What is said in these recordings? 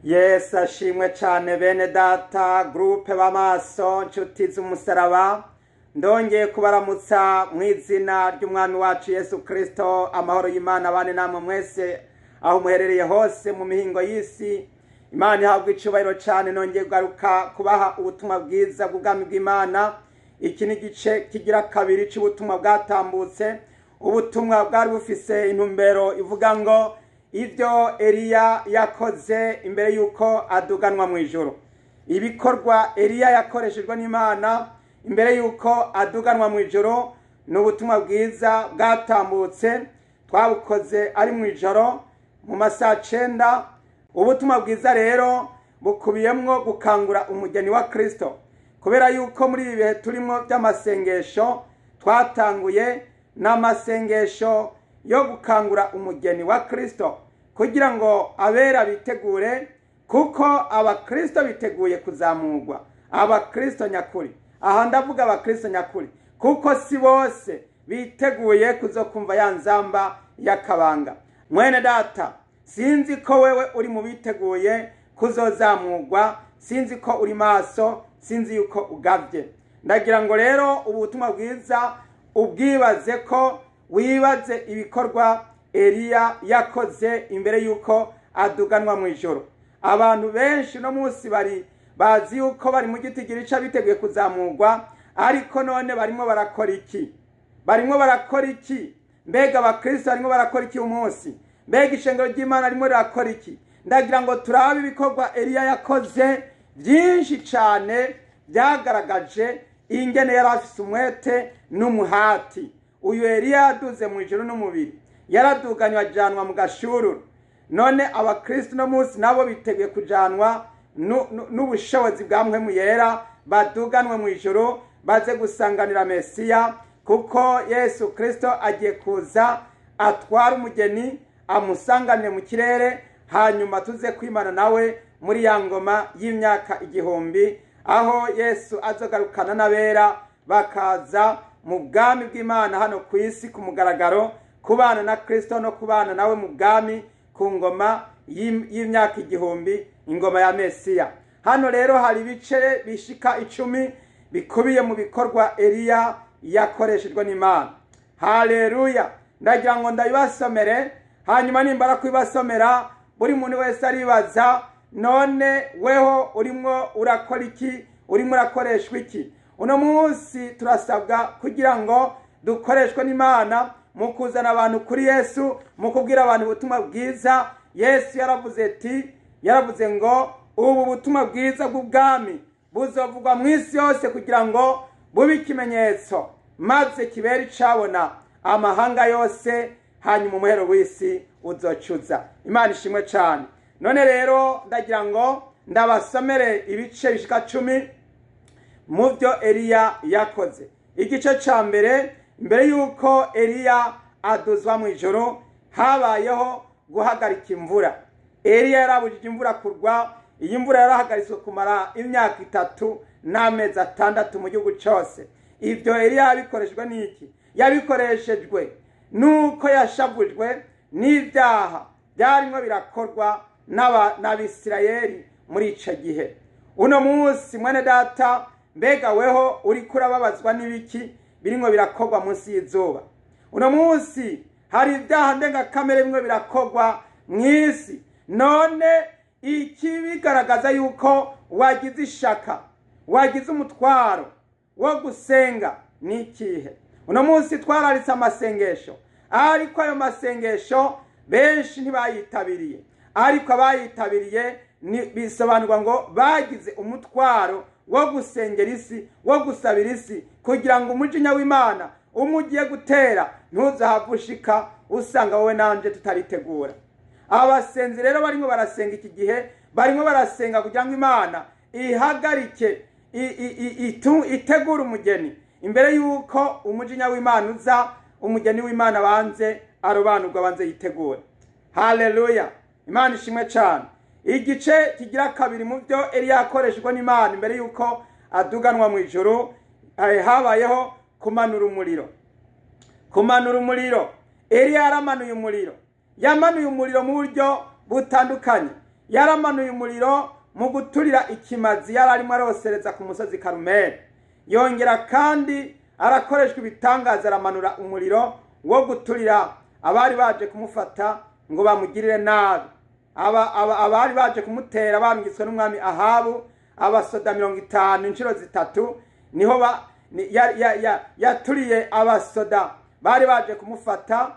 Yesu ashimwe cyane bene data groupe b'amaso nshuti z'umusaraba ndongeye kubaramutsa mu izina ry'umwami wacu Yesu Kristo. Amahoro y'Imana bane namwe mwese aho muherereye hose mu mihingo y'isi. Imana ihabwa icubahiro cyane. Nongeye kugaruka kubaha ubutumwa bwiza bw'ubwami bw'Imana. Iki ni gice kigira kabiri cy'ubutumwa bwatambutse. Ubutumwa bwari bufise intumbero ivuga ngo ibyo Eliya yakoze imbere yuko aduganwa mu ijuru. Ibikorwa Eliya yakoreshejwe n'Imana imbere yuko aduganwa mu ijuru ni ubutumwa bwiza bwatambutse. Twabukoze ari mu ijoro mu masaha 9. Ubutumwa bwiza rero bukubiyemwo gukangura umugeni wa Kristo, kubera yuko muri ibi bihe turimo by'amasengesho twatanguye n'amasengesho yo gukangura umugeni wa Kristo kugira ngo abera bitegure, kuko abakristo biteguye kuzamurwa. Abakristo nyakuri, aha ndavuga abakristo nyakuri kuko si bose biteguye kuzokumva ya nzamba yakabanga. Mwene data, sinzi ko wewe uri mu biteguye kuzozamurwa, sinzi ko uri maso, sinzi yuko ugavye. Ndagira ngo rero ubutumwa bwiza ubwibaze ko wibaze ibikorwa Eliya yakoze imbere yuko aduganwa mu ijoro. Abantu benshi no munsi bazi yuko bari mu gitigiri ca biteguye kuzamurwa, ariko none barimo barakora iki? Barimo barakora iki? Mbega abakristo barimo barakora iki umunsi? Mbega ishengero ry'Imana ririmo rirakora iki? Ndagira ngo turabe ibikorwa Eliya yakoze byinshi cyane byagaragaje ingene yari afise umwete n'umuhati. Uyu Eliya yaduze mu ijuru n'umubiri, yaraduganywa ajanwa mu gashururu. None abakristo no munsi nabo biteguye kujanwa n'ubushobozi bwa mpwemu yera, baduganwe mu ijuru baze gusanganira Mesiya, kuko Yesu Kristo agiye kuza atwara umugeni amusanganire mu kirere, hanyuma tuze kwimana nawe muri ya ngoma y'imyaka 1000, aho Yesu azogarukana n'abera bakaza mu bwami bw'Imana hano ku isi ku mugaragaro, kubana na Kristo no kubana nawe mu bwami ku ngoma y'imyaka 1000, ingoma ya Mesiya. Hano rero hari ibice bishika 10 bikubiye mu bikorwa Eliya yakoreshejwe n'Imana. Haleluya! Ndagira ngo ndabibasomere, hanyuma nimbara kubibasomera buri muntu wese aribaza, none weho urimo urakora iki? Urimo urakoreshwa iki? Uno munsi turasabwa kugira ngo dukoreshwe n'Imana mu kuzana abantu kuri Yesu, mu kubwira abantu ubutumwa bwiza. Yesu yaravuze ngo ubu butumwa bwiza bw'ubwami buzovugwa mu isi yose kugira ngo bube ikimenyetso, maze kibere icabona amahanga yose, hanyuma umuhero w'isi uzocuza. Imana ishimwe cyane. None rero ndagira ngo ndabasomere ibice bishika 10 mu byo Eliya yakoze. Igice ca mbere, mbere yuko Eliya aduzwa mu ijoro habayeho guhagarika imvura. Eliya yarabujije imvura kurwa. Iyi mvura yarahagaritse kumara imyaka 3 n'amezi 6 mu gihugu cyose. Ibyo Eliya yabikoreshejwe n'iki? Yabikoreshejwe nuko yashavujwe n'ibyaha byarimo birakorwa n'Abisirayeli muri ico gihe. Uno munsi mwene data, mbega weho uri kurababazwa n'ibiki birimo birakorwa munsi y'izuba? Uno munsi hari ibyaha ndenga kamere bimwe birakorwa mw'isi. None iki bigaragaza yuko wagize ishaka, wagize umutwaro wo gusenga ni ikihe? Uno munsi twararitse amasengesho, ariko ayo masengesho benshi ntibayitabiriye. Ariko abayitabiriye bisobanurwa ngo bagize umutwaro wo gusengera isi, wo gusabira isi, kugira ngo umujinya w'Imana umugiye gutera ntuzahavushika usanga wowe nanje tutaritegura. Abasenzi rero barimo barasenga iki gihe, barimo barasenga kugira ngo Imana ihagarike itegura umugeni imbere yuko umujinya w'Imana uza. Umugeni w'Imana banze arobanurwa, banze yitegura. Haleluya! Imana ishimwe cyane. Igice kigira kabiri mu byo Eliya yakoreshejwe n'Imana imbere yuko aduganwa mu ijoro, habayeho kumanura umuriro. Kumanura umuriro. Eliya yaramanuye umuriro. Yamanuye umuriro mu buryo butandukanye. yaramanuye umuriro mu guturira ikimazi yari arimo arosereza ku musozi Karumeli. Yongera kandi arakoreshwa ibitangaza, aramanura umuriro wo guturira abari baje kumufata ngo bamugirire nabi. Abari baje kumutera bamwiswe n'umwami Ahabu, abasoda 50 inshuro zitatu niho yaturiye abasoda bari baje kumufata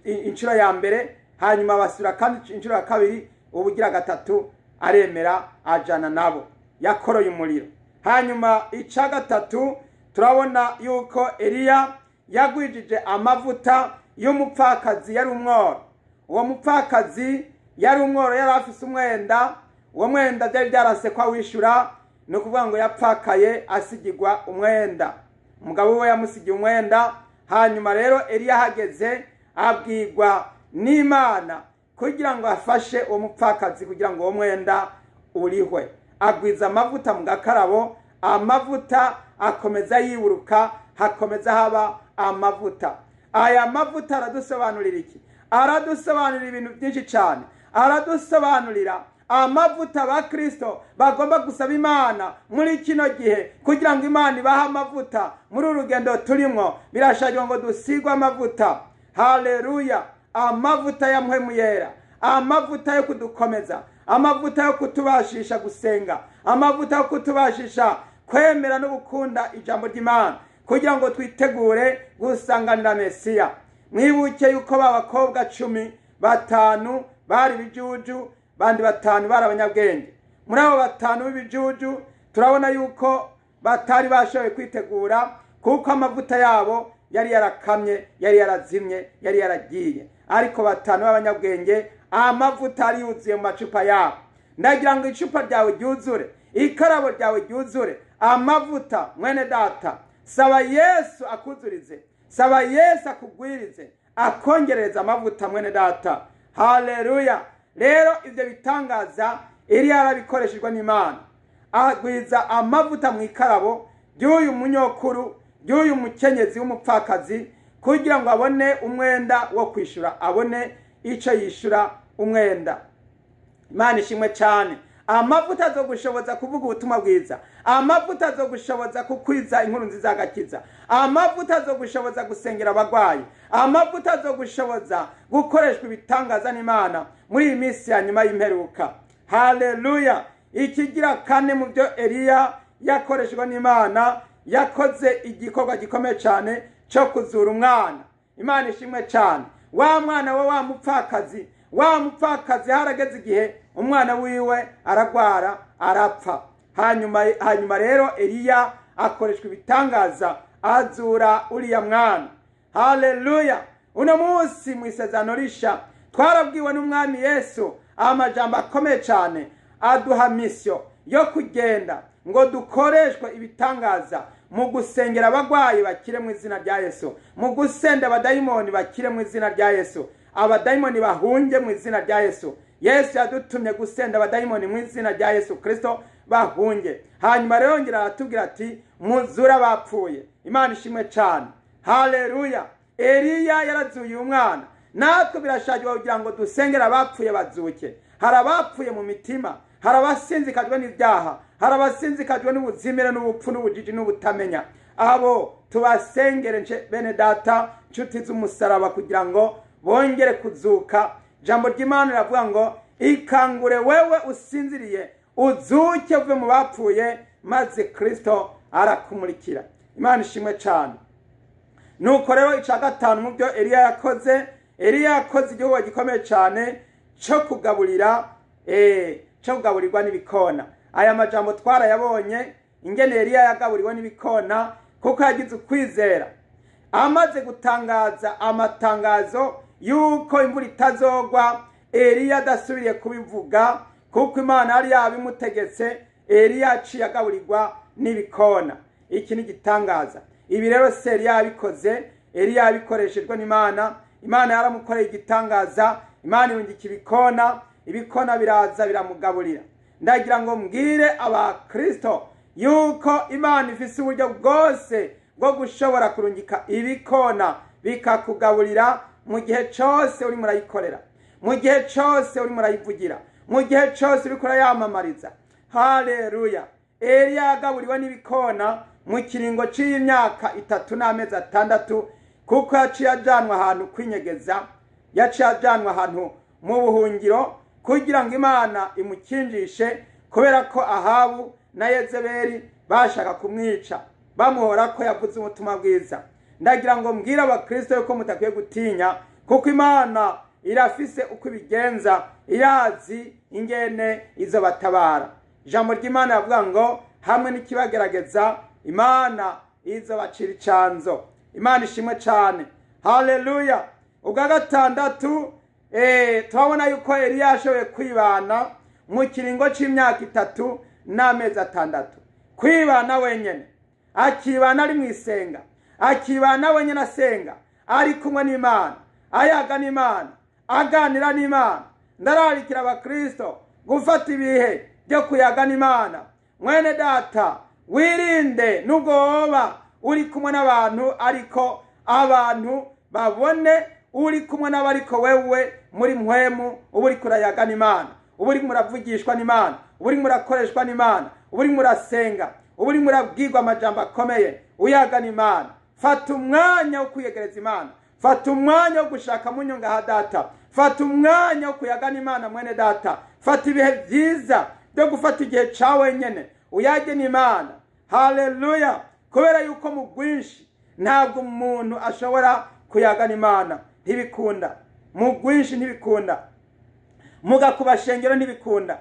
inshuro ya mbere, hanyuma basura kandi inshuro ya kabiri, ubugira gatatu aremera ajana nabo, yakoroye umuriro. Hanyuma ica gatatu turabona yuko Eliya yagwijije amavuta y'umupfakazi yari umworo. Uwo mupfakazi yari umworo, yari afise umwenda. Uwo mwenda byari byaranse kwa wishura, no kuvuga ngo yapfakaye asigirwa umwenda. Umugabo we yamusigiye umwenda. Hanyuma rero Eliya hageze abwirwa n'Imana kugira ngo afashe uwo mupfakazi kugira ngo uwo mwenda urihwe. Agwiza amavuta mu gakarabo, amavuta akomeza yiburuka, hakomeza haba amavuta. Aya mavuta aradusobanurira iki? Aradusobanurira ibintu byinshi cyane. Aradusobanurira amavuta ba Kristo bagomba gusaba Imana muri kino gihe kugira ngo Imana ibaha amavuta muri urugendo turimo. Birashajwe ngo dusigwe amavuta. Haleluya! Amavuta ya mpwemu yera, amavuta yo kudukomeza, amavuta yo kutubashisha gusenga, amavuta yo kutubashisha kwemera no gukunda ijambo ry'Imana kugira ngo twitegure gusanganira Mesiya. Mwibuke yuko babakobwa 10, 5 bari bijuju, bandi 5 bari abanyabwenge. Muri abo 5 b'ibijuju turabona yuko batari bashoboye kwitegura kuko amavuta yabo yari yarakamye, yari yarazimye, yari yaragiye. Ariko 5 b'abanyabwenge amavuta ari yuzuye mu macupa yabo. Ndagira ngo icupa ryawe ryuzure, ikarabo ryawe ryuzure amavuta. Mwene data, saba Yesu akuzurize, saba Yesu akugwirize, akongereza amavuta mwene data. Haleluya! Rero ivyo bitangaza Eliya arabikoreshejwe n'Imana. Agwiza amavuta mu ikarabo ry'uyu munyokuru, ry'uyu mukenyezi w'umupfakazi kugira ngo abone umwenda wo kwishura, abone ico yishura umwenda. Imana ishimwe cyane. Amavuta azogushoboza kuvuga ubutumwa bwiza, amavuta azogushoboza kukwiza inkuru nziza agakiza, amavuta azogushoboza gusengera abagwayi, amavuta azogushoboza gukoreshwa ibitangaza n'Imana muri iyi minsi ya nyuma y'imperuka. Haleluya! Ikigira kane mu byo Eliya yakoreshwa n'Imana, yakoze igikorwa gikomeye cyane cyo kuzura umwana. Imana ishimwe cyane. Wa mwana wa mupfakazi harageze igihe umwana wiwe aragwara, arapfa. Hanyuma rero Eliya akoreshwa ibitangaza azura uriya mwana. Haleluya! Uno munsi mu isezerano risha twarabwiwe n'umwami Yesu amajambo akomeye cyane, aduha misyo yo kugenda ngo dukoreshwe ibitangaza mu gusengera abagwayi bakire mu izina rya Yesu, mu gusenda abadayimoni bakire mu izina rya Yesu, abadayimoni bahunge mu izina rya Yesu. Yesu yadutumye gusenda abadayimoni mu izina rya Yesu Kristo bahunge. Hanyuma rero ngira aratubwira ati muzura bapfuye. Imana ishimwe cyane. Haleluya! Eliya yarazuye umwana. Natwe birashajwe kugira ngo dusengera abapfuye bazuke. Hari abapfuye mu mitima, hari abasinzikajwe n'ibyaha, hari abasinzikajwe n'ubuzimire n'ubupfu n'ubujiji n'ubutamenya. Abo tubasengere bene data, nshuti z'umusaraba, kugira ngo bongere kuzuka. Jambo ry'Imana riravuga ngo ikangure wewe usinziriye, uzuke uve mu bapfuye, maze Kristo arakumurikira. Imana ishimwe cyane. Nuko rero ica gatanu mu byo Eliya yakoze, Eliya yakoze igikorwa gikomeye cyane cyo kugaburirwa n'ibikona. Aya majambo twarayabonye ingene Eliya yagaburirwa n'ibikona kuko yagize ukwizera. Amaze gutangaza amatangazo yuko imvura itazogwa, Eliya adasubiriye kubivuga kuko Imana yari yabimutegetse. Eliya aciye agaburirwa n'ibikona. Iki ni gitangaza. Ibi rero Eliya yabikoze, Eliya yabikoreshejwe n'Imana. Imana yaramukoreye igitangaza. Imana yungika ibikona biraza biramugaburira. Ndagira ngo mbwire abakristo yuko Imana ifise uburyo bwose bwo gushobora kurungika ibikona bikakugaburira mu gihe cyose uri murayikorera, mu gihe cyose uri murayivugira, mu gihe cyose uriko urayamamariza. Haleluya. Eliya yagaburiwe n'ibikona mu kiringo c'imyaka 3 n'amezi 6 kuko yaciye ajanwa ahantu kwinyegeza, yaciye ajanwa ahantu mu buhungiro kugira ngo Imana imukinjishe, kubera ko Ahabu na Yezebeli bashaka kumwica bamuhora ko yavuze ubutumwa bwiza. Ndagira ngo mbwira abakristo yuko mutakwiye gutinya, kuko Imana irafise uko ibigenza, irazi ingene izo batabara. Ijambo ry'Imana yavuga ngo hamwe n'ikibagerageza Imana izo bacira icanzo. Imana ishimwe cyane. Haleluya. Ubwa gatandatu turabona yuko Eliya yashoboye kwibana mu kiringo c'imyaka 3 n'amezi 6. Kwibana wenyene, akibana ari mwisenga, akibana wenyene asenga, ari kumwe n'Imana, ayaga n'Imana, aganira n'Imana. Ndararikira abakristo gufata ibihe byo kuyaga n'Imana. Mwene data, wirinde n'ubwoba uri kumwe n'abantu, ariko abantu babone uri kumwe n'abariko wewe muri mpwemu, uburi kurayaga n'Imana, uburi muravugishwa n'Imana, uburi murakoreshwa n'Imana, uburi murasenga, uburi murabwirwa amajambo akomeye, uyaga n'Imana. Fata umwanya wo kuyegereza Imana, fata umwanya wo gushaka munyonga ha data, fata umwanya wo kuyaga n'Imana mwene data. Fata ibihe byiza byo gufata igihe cawe nyene uyage n'Imana. Haleluya. Kubera yuko mu bwinshi ntabwo umuntu ashobora kuyaga n'Imana, ntibikunda. Mu bwinshi ntibikunda, muga kubashengero ntibikunda.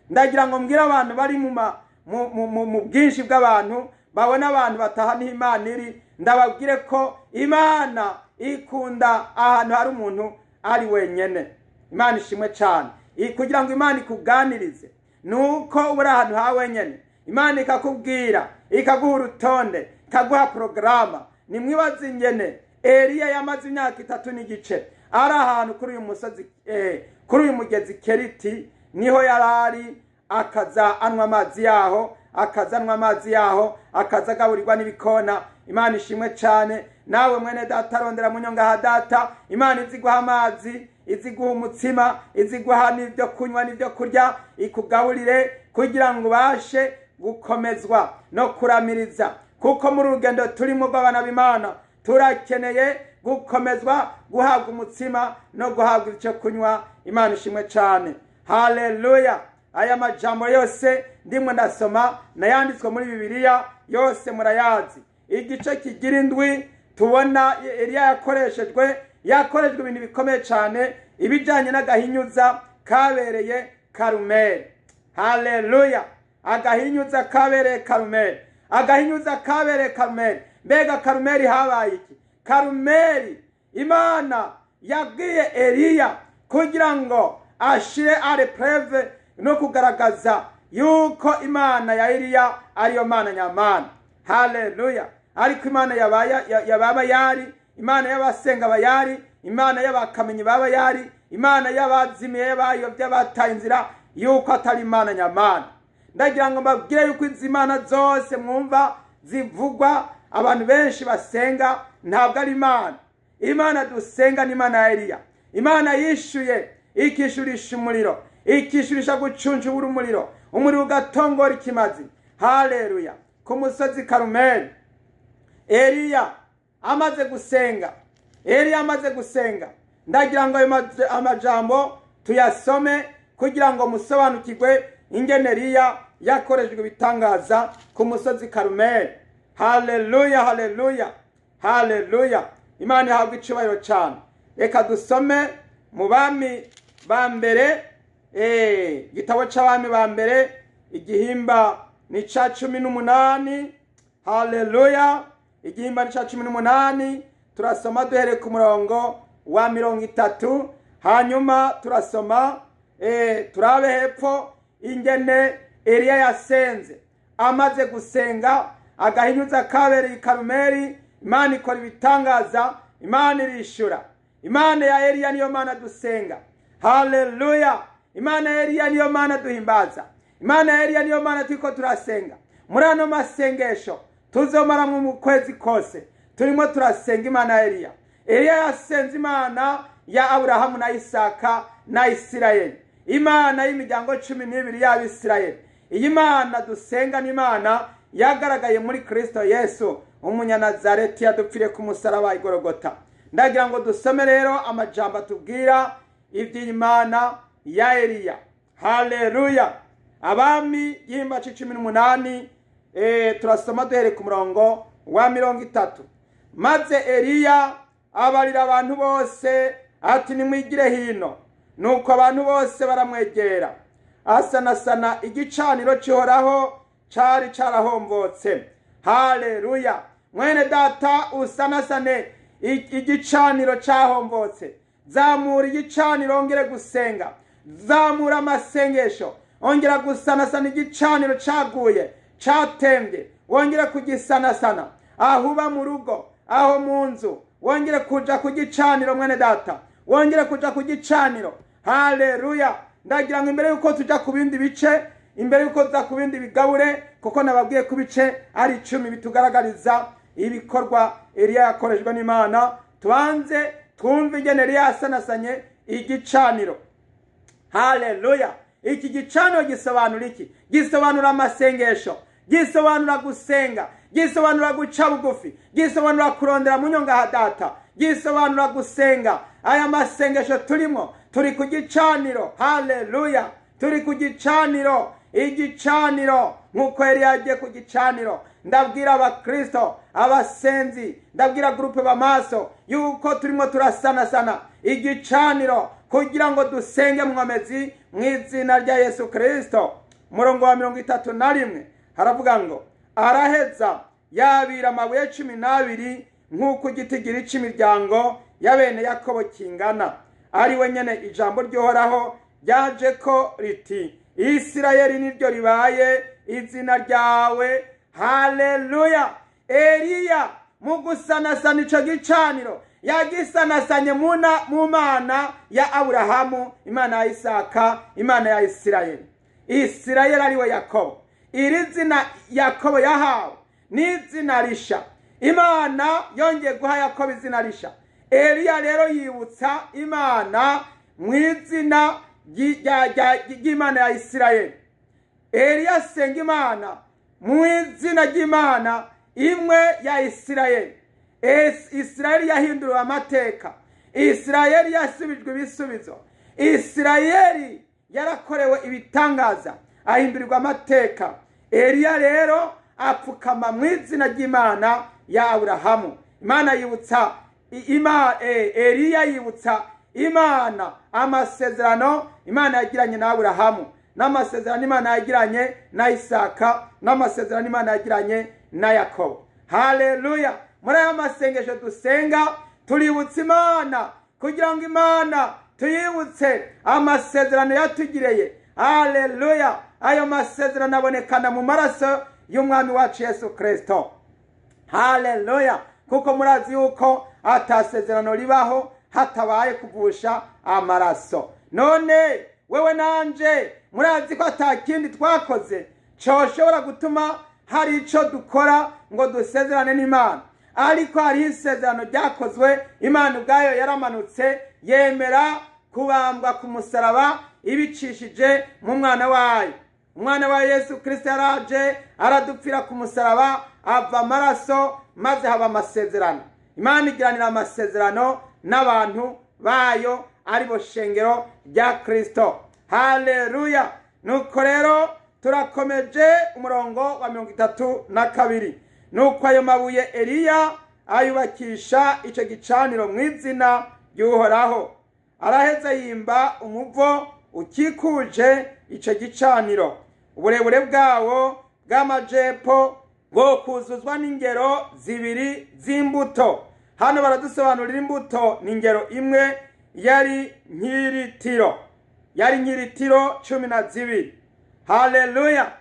Ndagira ngo mbwira abantu bari mu bwinshi bw'abantu babona abantu batahana Imana iri, ndababwire ko Imana ikunda ahantu hari umuntu ari wenyene. Imana ishimwe cyane. Kugira ngo Imana ikuganirize nuko uri ahantu ha wenyene, Imana ikakubwira, ikaguha urutonde, ikaguha programa. Nimwibaze ingene Eliya yamaze imyaka 3 n'igice ari ahantu kuri uyu musozi, kuri uyu mugezi Keriti niho yarari, akaza anywa amazi yaho, akazanwa amazi yaho, akazagaburirwa n'ibikona. Imana ishimwe cyane. Nawe mwene data arondera munyonga ha data, Imana iziguha amazi, iziguha umutsima, iziguha n'ibyo kunywa n'ibyo kurya, ikugaburire kugira ngo ubashe gukomezwa no kuramiriza. Kuko muri urugendo turimo rw'abana b'Imana turakeneye gukomezwa, guhabwa umutsima no guhabwa icyo kunywa. Imana ishimwe cyane. Haleluya. Aya majambo yose ndimwe ndasoma nayanditswe muri Bibiliya yose murayazi. Igice kigira 7 tubona Eliya yakoreshejwe ibintu bikomeye cyane, ibijanye n'agahinyuza kabereye Karumeli. Haleluya. Agahinyuza kabereye Karumeli, agahinyuza kabereye Karumeli. Mbega Karumeli habaye iki? Karumeli Imana yabwiye Eliya kugira ngo ashire arepreve no kugaragaza yuko Imana ya Eliya ariyo Mana nyamana. Haleluya. Ariko Imana yababa yari, Imana y'abasenga bayari, Imana y'abakamenyi baba yari, Imana y'abazimiye y'abayobye bataye inzira, yuko atari Imana nyamana. Ndagira ngo mbabwire yuko izimana zose mwumva zivugwa abantu benshi basenga ntabwo ari Imana. Imana dusenga ni Imana ya Eliya. Imana yishuye ikishurisha umuriro, ikishurisha gucunjura umuriro, umuriro ugatongora ikimazi. Haleluya. Ku musozi Karumeli Eliya amaze gusenga, ndagira ngo amajambo tuyasome kugira ngo musobanukirwe ingene Eliya yakorejwe ibitangaza ku musozi Karumeli. Haleluya, haleluya, haleluya. Imana ihabwa icubahiro cyane. Reka dusome mu Bami ba mbere, igitabo c'Abami ba mbere, igihimba ni ca 18. Haleluya. Igihimba ni ca 18. Turasoma duhere ku murongo wa 30, hanyuma turasoma turabe hepfo ingene Eliya yasenze. Amaze gusenga agahinyuza kabereye Karumeli, Imana ikora ibitangaza, Imana irishura. Imana ya Eliya niyo Mana dusenga. Haleluya. Imana ya Eliya niyo Mana duhimbaza. Imana ya Eliya niyo Mana turiko turasenga. Muri ano masengesho tuzomara mu kwezi kose turimo turasenga Imana ya Eliya. Eliya yasenze Imana ya Abrahamu na Isaka na Isirayeli. imana y'imiryango 12 y'Abisirayeli. Iyi mana dusenga ni imana yagaragaye muri Kristo Yesu umunyanazareti yadupfiriye ku musaraba i Golgota. Ndagira ngo dusome rero amajambo atubwira iby'Imana ya Eliya. Haleluya. Abami y'imba 18 turasoma duhere ku murongo wa 30. Maze Eliya abarira abantu bose ati nimwigire hino. Nuko abantu bose baramwegera. Asanasana igicaniro cihoraho cari carahomvotse. Haleluya. Mwene data usanasane igicaniro cahomvotse. Zamura igicaniro ongere gusenga. Zamura amasengesho. Ongera gusanasana igicaniro caguye, catembye. Wongere kugisanasana. Aho uba mu rugo, aho mu nzu. Wongere kuja ku gicaniro mwene data. Wongere kuja ku gicaniro. Haleluya. Ndagira ngo imbere yuko tuja ku bindi bice, imbere yuko tuza ku bindi bigabure, kuko nababwiye ku bice ari 10 bitugaragariza ibikorwa Eliya yakorejwe n'Imana, tubanze twumve ingene Eliya yasanasanye igicaniro. Haleluya. Iki gicaniro gisobanura iki? Gisobanura amasengesho, gisobanura gusenga, gisobanura guca bugufi, gisobanura kurondera munyonga hadata, gisobanura gusenga. Aya masengesho turimo turi ku gicaniro. Haleluya. Turi ku gicaniro. Igicaniro nkuko Eliya yagiye ku gicaniro. Ndabwira abakristo, abasenzi, ndabwira groupe bamaso yuko turimo turasanasana igicaniro kugira ngo dusenge mwamezi mw'izina rya Yesu Kristo. Murongo wa 31 haravuga ngo araheza yabira amabuye 12 nkuko igitigiri cy'imiryango ya bene Yakobo kingana. Ari we nyene ijambo ryohoraho ryaje ko riti Isirayeli niryo ribaye izina ryawe. Haleluya. Eliya mu gusanasana ico gicaniro yagisanasanye mu mana ya Aburahamu, imana ya Isaka, imana ya Isirayeli. Isirayeli ari we Yakobo. Iri zina Yakobo yahawe ni izina risha. Imana yongeye guha Yakobo izina risha. Eliya rero yibutsa Imana mu izina ry'Imana ya Isirayeli. Eliya asenga Imana mu izina ry'Imana imwe ya Isirayeli. Isirayeli yahinduriwe amateka. Isirayeli yasubijwe ibisubizo. Isirayeli yarakorewe ibitangaza, ahindurirwa amateka. Eliya rero apfukama mu izina ry'Imana ya Aburahamu. Imana yibutsa Eliya yibutsa Imana amasezerano Imana yagiranye na Aburahamu, n'amasezerano Imana yagiranye na Isaka, n'amasezerano Imana yagiranye na Yakobo. Haleluya. Muri aya masengesho dusenga tuributsa Imana kugira ngo Imana tuyibutse amasezerano yatugireye. Haleluya. Ayo masezerano abonekana mu maraso y'umwami wacu Yesu Kristo. Haleluya. Kuko murazi yuko atasezerano ribaho hatabaye kuvusha amaraso. None wewe nanje murazi ko atakindi twakoze coshobora gutuma hari ico dukora ngo dusezerane n'Imana. Ariko hari isezerano ryakozwe. Imana ubwayo yaramanutse yemera kubambwa ku musaraba ibicishije mu mwana wayo. Umwana wa Yesu Kristo yaraje aradupfira ku musaraba, ava amaraso, maze haba amasezerano. Imana igiranira amasezerano n'abantu bayo ari bo shengero rya Kristo. Haleluya. Nuko rero turakomeje umurongo wa 32. Nuko ayo mabuye Eliya ayubakisha ico gicaniro mu izina ry'Uhoraho. Araheza yimba umuvo ukikuje ico gicaniro. Uburebure bwawo bw'amajepo bwo kuzuzwa n'ingero 2 z'imbuto. Hano baradusobanurira imbuto n'ingero imwe yari nkiritiro. Yari nkiritiro 12. Haleluya.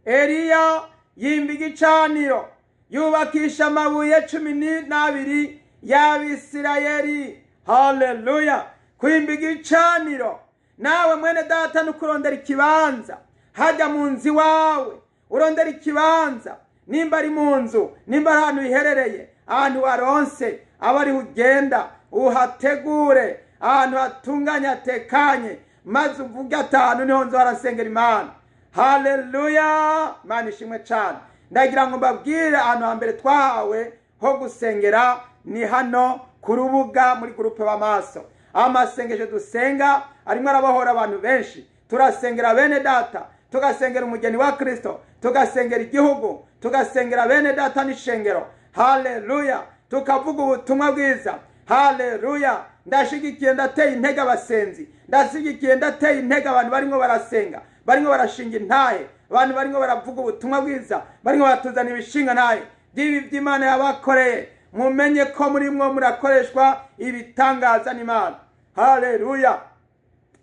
Eliya yimba igicaniro yubakisha amabuye 12 y'Abisirayeli. Haleluya. Kwimba igicaniro nawe mwene data nukurondera ikibanza. Hajya mu nzi wawe urondera ikibanza, nimba ari mu nzu, nimba ari ahantu iherereye, ahantu waronse abari ugenda uhategure, ahantu hatunganye hatekanye, maze uvuge atanu niho nzo harasengera Imana. Haleluya, Imana ishimwe cyane. Ndagira ngo mbabwire ahantu hambere twahawe ho gusengera ni hano ku rubuga muri groupe b'amaso. Amasengesho dusenga arimo arabohora abantu benshi. Turasengera bene data, tugasengera umugeni wa Kristo, tugasengera igihugu, tugasengera bene data n'ishengero. Haleluya, tukavuga ubutumwa bwiza. Haleluya, ndashigikiye ndateye intege abasenzi, ndashigikiye ndateye intege abantu barimo barasenga, barimo barashinga intahe, abantu barimo baravuga ubutumwa bwiza, barimo batuzana ibishinga ntahe by'ibi by'Imana yabakoreye. Mumenye ko murimwo murakoreshwa ibitangaza n'Imana. Haleluya,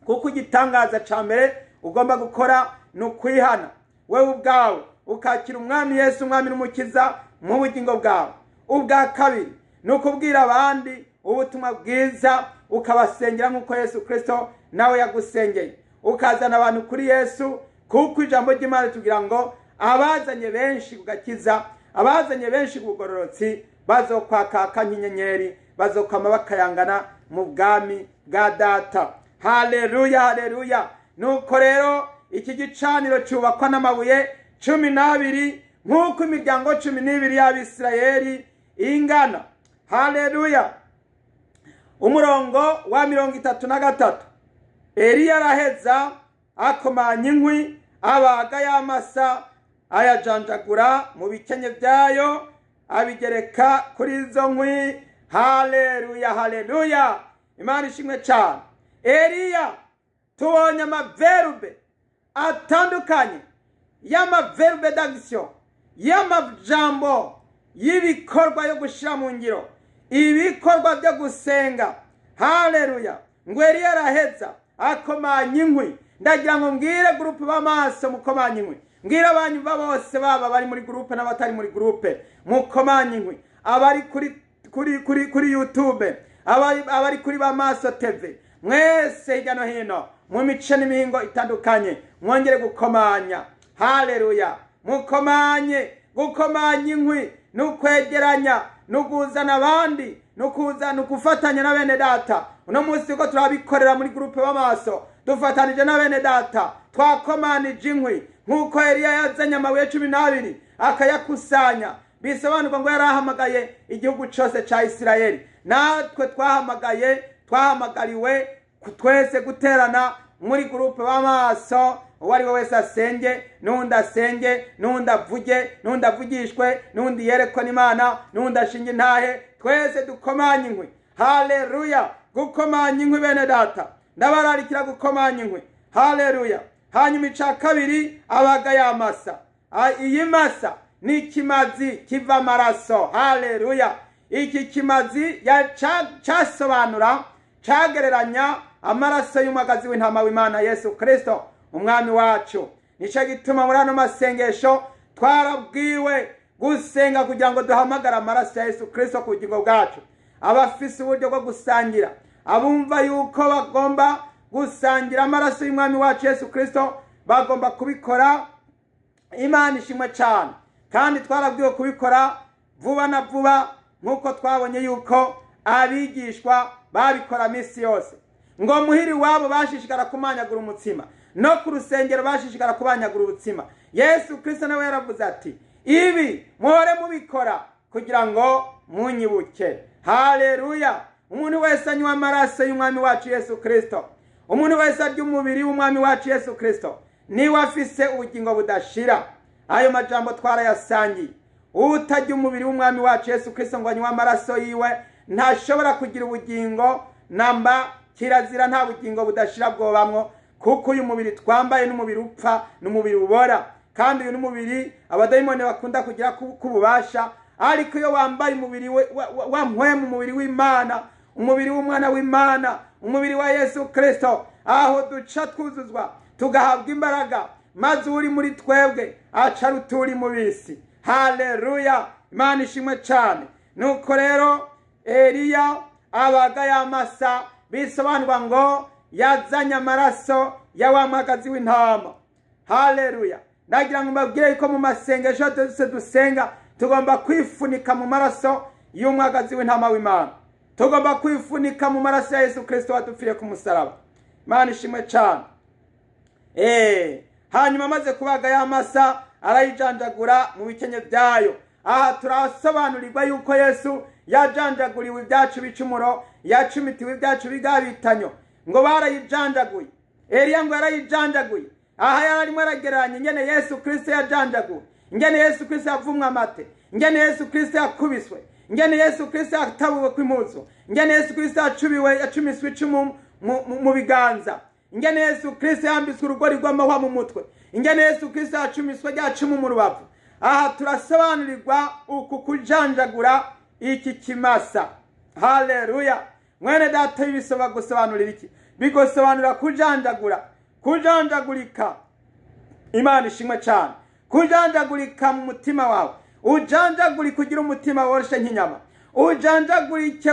kuko igitangaza ca mbere ugomba gukora ni ukwihana wewe ubwawe, ukakira umwami Yesu umwami n'umukiza mu bugingo bwawe. Ubwa kabiri ni ukubwira abandi ubutumwa bwiza, ukabasengera nk'uko Yesu Kristo nawe yagusengeye, ukazana abantu kuri Yesu, kuko ijambo ry'Imana tugira ngo abazanye benshi kugakiza, abazanye benshi kugororotsi bazokwakaka nk'inyenyeri, bazokwama bakayangana mu bwami bwa data. Haleluya, haleluya. Nuko rero iki gicaniro cyubakwa n'amabuye 12 nk'uko imiryango 12 y'Abisirayeli ingana. Haleluya. Umurongo wa 33, Eliya araheza akomanya inkwi, abaga y'amasa, ayajanjagura mu bikenye byayo, abigereka kuri izo nkwi. Haleluya, haleluya, Imana ishimwe cyane. Eliya tubonye amaverbe atandukanye, y'amaverbe d'action, y'amajambo y'ibikorwa yo gushira mu ngiro, ibikorwa byo gusenga. Haleluya, ngo Eliya araheza akomanya inkwi. Ndagira ngo mbwire groupe b'amaso mukomanya inkwi, mbwire abantu bose baba bari muri groupe n'abatari muri groupe, mukomanya inkwi. Abari kuri YouTube, abari kuri b'amaso TV, mwese hirya no hino mu mice n'imihingo itandukanye, mwongere gukomanya. Haleluya, mukomanye. Gukomanya inkwi n'ukwegeranya, n'uguzana abandi, n'ukufatanya na bene data. Uno munsi uko turabikorera muri groupe b'amaso, dufatanije na bene data, twakomanije inkwi nk'uko Eliya yazanye amabuye 12 akayakusanya. Bisobanurwa ngo yarahamagaye igihugu cyose cya Isirayeli. Natwe twahamagariwe twese guterana muri groupe b'amaso. Uwari wese asenge, n'undi asenge, n'undi avuge, n'undi avugishwe, n'undi yerekwa n'Imana, n'undi ashinga intahe, twese dukomanya inkwi. Haleluya, gukomanya inkwi bene data, ndabararikira gukomanya inkwi. Haleluya. Hanyuma ica kabiri, abaga y'amasa. Iyi masa ni ikimazi kiva amaraso. Haleluya. Iki kimazi cyasobanura, cyagereranya amaraso y'umwagazi w'intama w'Imana Yesu Kristo umwami wacu. Nico gituma muri ano masengesho twarabwiwe gusenga kugira ngo duhamagara amaraso ya Yesu Kristo ku bugingo bwacu. Abafise uburyo bwo gusangira, abumva yuko bagomba gusangira amaraso y'umwami wacu Yesu Kristo, bagomba kubikora. Imana ishimwe cyane. Kandi twarabwiwe kubikora vuba na vuba, nk'uko twabonye yuko abigishwa babikora misi yose. Ngo muhiri wabo bashishikara kumanyagura umutsima, no ku rusengero bashishikara kubanyagura ubutsima. Yesu Kristo nawe yaravuze ati, ibi muhore mubikora kugira ngo munyibuke. Haleluya. Umuntu wese anywa amaraso y'umwami wacu Yesu Kristo, umuntu wese arya umubiri w'umwami wacu Yesu Kristo, niwe afise ubugingo budashira. Ayo majambo twarayasangiye. Utajya umubiri w'umwami wacu Yesu Kristo ngo anywe amaraso yiwe ntashobora kugira ubugingo namba. Kirazira nta bugingo budashira bwobamwo, kuko uyu mubiri twambaye n'umubiri upfa, n'umubiri ubora. Kandi uyu n'umubiri abadayimoni bakunda kugira kububasha. Ariko iyo wambaye umubiri wa mpwemu, umubiri w'Imana, umubiri w'umwana w'Imana, umubiri wa Yesu Kristo, aho duca twuzuzwa tugahabwa imbaraga, maze uri muri twebwe aca ruturi mu bisi. Haleluya, Imana ishimwe cyane. Nuko rero Eliya abaga y'amasa, bisobanurwa ngo yazanye amaraso ya wa mwagazi w'intama. Haleluya. Ndagira ngo mbabwire ko mu masengesho dusenga tugomba kwifunika mu maraso y'umwagazi w'intama w'Imana. Tugomba kwifunika mu maraso ya Yesu Kristo wadupfiriye ku musaraba. Imana ishimwe cyane. Hanyuma amaze kubaga ya masa arayijanjagura mu bikenye byayo. Aha turasobanurirwa yuko Yesu yajanjaguriwe ibyacu bicumuro, yacumitiwe ibyacu bigabitanyo, ngo barayijanjaguye. Eliya ngo yarayijanjaguye. Aha yararimo aragereranya ingene Yesu Kristo yajanjaguwe, ingene Yesu Kristo yavumwe amate, ingene Yesu Kristo yakubiswe, ingene Yesu Kristo yatabuwe kw'impuzu, ingene Yesu Kristo yacumiswe icumu mu biganza, ingene Yesu Kristo yambitswe urugori rw'amahwa mu mutwe, ingene Yesu Kristo yacumiswe rya cumu mu rubavu. Aha turasobanurirwa uku kujanjagura iki kimasa. Haleluya. Mwene data ibisoba gusobanurira iki? Bigosobanura kujanjagura, kujanjagurika. Imana ishimwe cyane. Kujanjagurika mu mutima wawe. Ujanjagurike kugira umutima woroshe nk'inyama. Ujanjagurike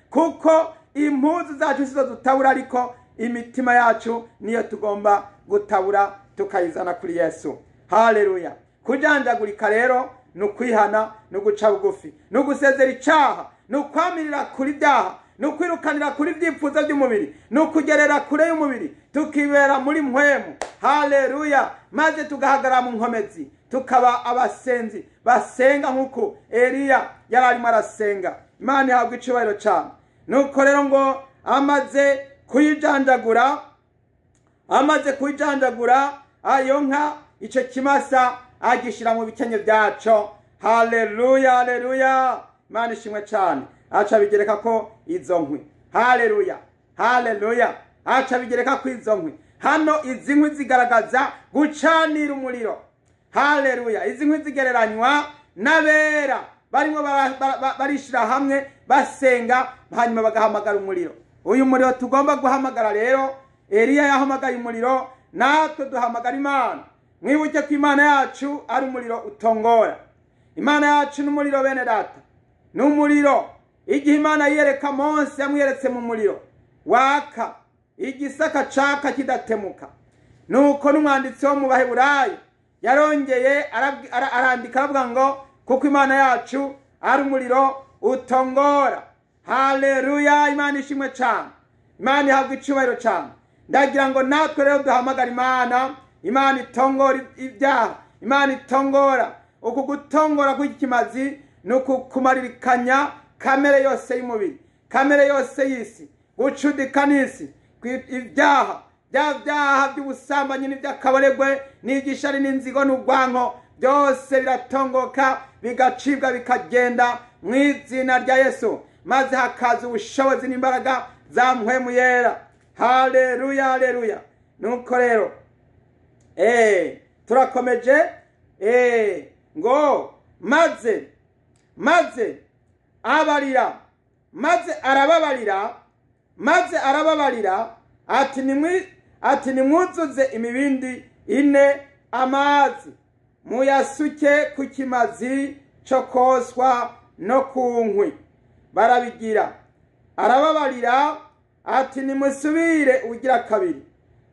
kuko impuzu zacu sizo dutabura, ariko imitima yacu niyo tugomba gutabura tukayizana kuri Yesu. Haleluya. Kujanjagurika rero nukwihana, nuguca bugufi, nugusezera icyaha, nukwamirira kuri byaha, nukwirukanira kuri byipfuzo by'umubiri, nukugerera kure y'umubiri, tukibera muri mpwemu. Haleluya. Maze tugahagarara mu nkomezi, tukaba abasenzi basenga nk'uko Eliya yararimo arasenga. Imana ihabwa icyubahiro cyane. Nuko rero ngo amaze kuyijanjagura ayo nka, icyo kimasa agishira mu bikenye byaco. Haleluya, haleluya. Imana ishimwe cyane. Aca bigereka ko izo nkwi. Haleluya, haleluya. Aca bigereka ko izo nkwi. Hano izi nkwi zigaragaza gucanira umuriro. Haleluya. Izi nkwi zigereranywa n'abera barimo barishira hamwe basenga, hanyuma bagahamagara umuriro. Uyu muriro tugomba guhamagara rero, Eliya yahamagaye umuriro, natwe duhamagara Imana. Mwibuke ko Imana yacu ari umuriro utongora. Imana yacu n'umuriro bene data. N'umuriro. Igihe Imana yereka Mose yamweretse mu muriro waka, igisaka caka kidatemuka. Nuko n'umwanditsi wo mu Baheburayo yarongeye arandika avuga ngo kuko Imana yacu ari umuriro utongora. Haleluya. Imana ishimwe cyane. Imana ihabwa icyubahiro cyane. Ndagira ngo natwe rero duhamagara Imana. Imana itongora ibyaha, Imana itongora. Uku gutongora kw'ikimazi nuko kumaririkanya kamere yose y'umubiri, kamere yose y'isi, gucudika n'isi, ibyaha, byaha by'ubusambanyi n'iby'akabaregwe n'igishari n'inzigo n'urwanko, byose biratongoka bigacibwa bikagenda mu izina rya Yesu, maze hakaza ubushobozi n'imbaraga za mpwemu yera. Haleluya, haleluya. Nuko rero turakomeje. Ngo maze arababarira ati nimwuzuze imibindi 4 amazi, muyasuke ku kimazi cyo koswa no ku nkwi. Barabigira. Arababarira ati nimusubire ugira kabiri.